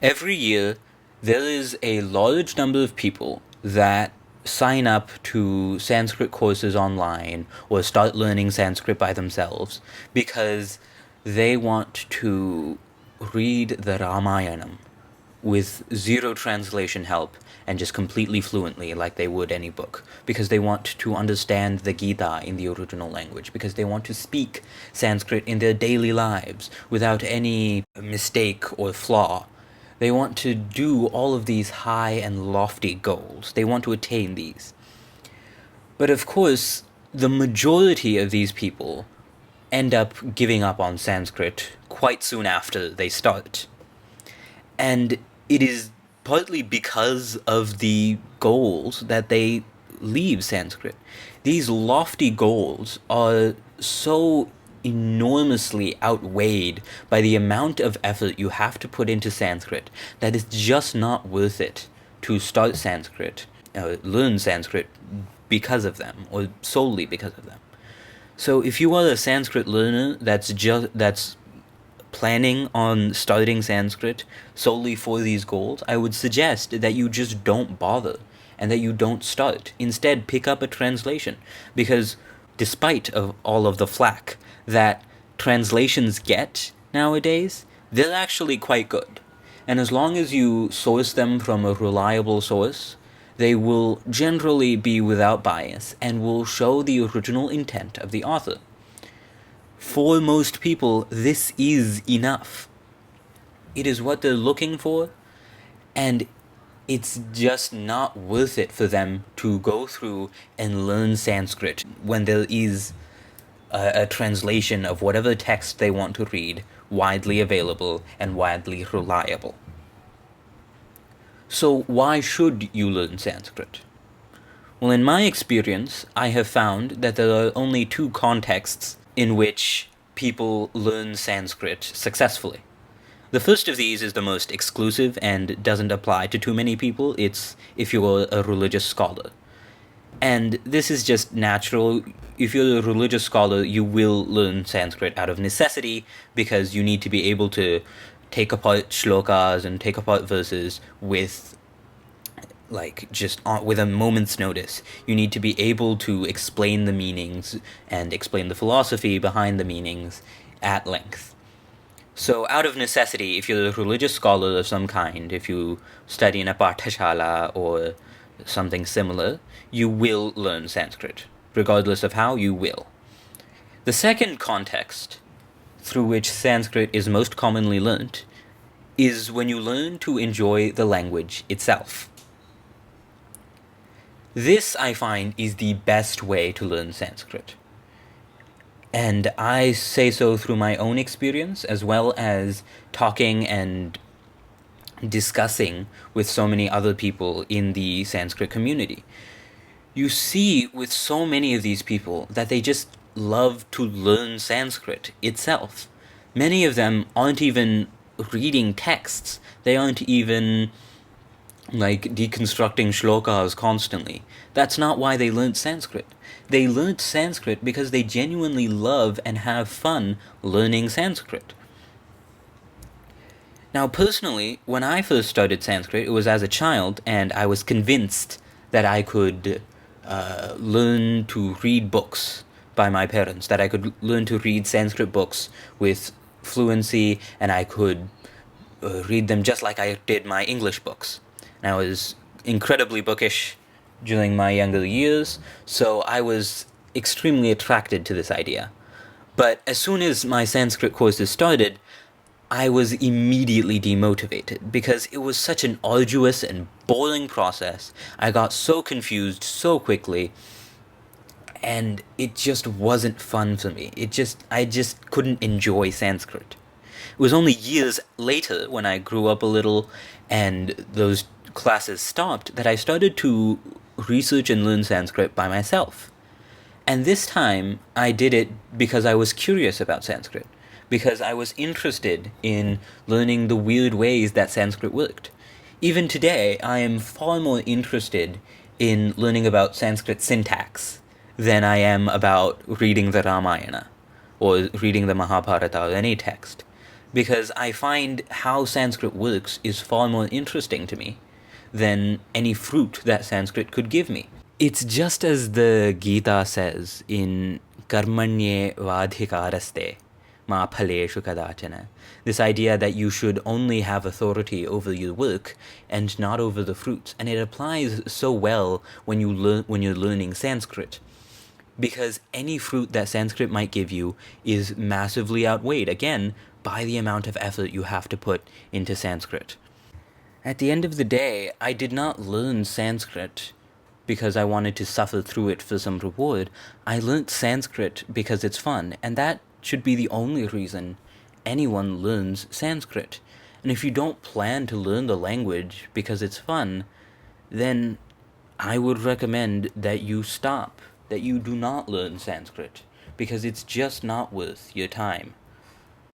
Every year, there is a large number of people that sign up to Sanskrit courses online or start learning Sanskrit by themselves because they want to read the Ramayanam with zero translation help and just completely fluently like they would any book, because they want to understand the Gita in the original language, because they want to speak Sanskrit in their daily lives without any mistake or flaw. They want to do all of these high and lofty goals. They want to attain these. But of course, the majority of these people end up giving up on Sanskrit quite soon after they start. And it is partly because of the goals that they leave Sanskrit. These lofty goals are so enormously outweighed by the amount of effort you have to put into Sanskrit that it's just not worth it to start Sanskrit, learn Sanskrit because of them, or solely because of them. So if you are a Sanskrit learner that's planning on starting Sanskrit solely for these goals, I would suggest that you just don't bother and that you don't start. Instead, pick up a translation, because despite of all of the flack that translations get nowadays, they're actually quite good. And as long as you source them from a reliable source, they will generally be without bias and will show the original intent of the author. For most people, this is enough. It is what they're looking for, and it's just not worth it for them to go through and learn Sanskrit when there is a translation of whatever text they want to read widely available and widely reliable. So why should you learn Sanskrit? Well, in my experience, I have found that there are only two contexts in which people learn Sanskrit successfully. The first of these is the most exclusive and doesn't apply to too many people. It's if you're a religious scholar. And this is just natural. If you're a religious scholar, you will learn Sanskrit out of necessity, because you need to be able to take apart shlokas and take apart verses with with a moment's notice. You need to be able to explain the meanings and explain the philosophy behind the meanings at length. So out of necessity, if you're a religious scholar of some kind, if you study in a pathashala or something similar, you will learn Sanskrit. Regardless of how, you will. The second context through which Sanskrit is most commonly learnt is when you learn to enjoy the language itself. This, I find, is the best way to learn Sanskrit. And I say so through my own experience, as well as talking and discussing with so many other people in the Sanskrit community. You see with so many of these people that they just love to learn Sanskrit itself. Many of them aren't even reading texts. They aren't even deconstructing shlokas constantly. That's not why they learnt Sanskrit. They learnt Sanskrit because they genuinely love and have fun learning Sanskrit. Now, personally, when I first started Sanskrit, it was as a child, and I was convinced that I could learn to read books by my parents, that I could learn to read Sanskrit books with fluency, and I could read them just like I did my English books. And I was incredibly bookish during my younger years, so I was extremely attracted to this idea. But as soon as my Sanskrit courses started, I was immediately demotivated, because it was such an arduous and boring process. I got so confused so quickly, and it just wasn't fun for me. I just couldn't enjoy Sanskrit. It was only years later, when I grew up a little and those classes stopped, that I started to research and learn Sanskrit by myself. And this time, I did it because I was curious about Sanskrit, because I was interested in learning the weird ways that Sanskrit worked. Even today, I am far more interested in learning about Sanskrit syntax than I am about reading the Ramayana or reading the Mahabharata or any text. because I find how Sanskrit works is far more interesting to me than any fruit that Sanskrit could give me. It's just as the Gita says in Karmanye Vadhikaraste Ma Phaleshu Kadachana. This idea that you should only have authority over your work and not over the fruits. And it applies so well when you're learning Sanskrit. Because any fruit that Sanskrit might give you is massively outweighed, again, by the amount of effort you have to put into Sanskrit. At the end of the day, I did not learn Sanskrit because I wanted to suffer through it for some reward. I learnt Sanskrit because it's fun, and that should be the only reason anyone learns Sanskrit. And if you don't plan to learn the language because it's fun, then I would recommend that you stop, that you do not learn Sanskrit, because it's just not worth your time.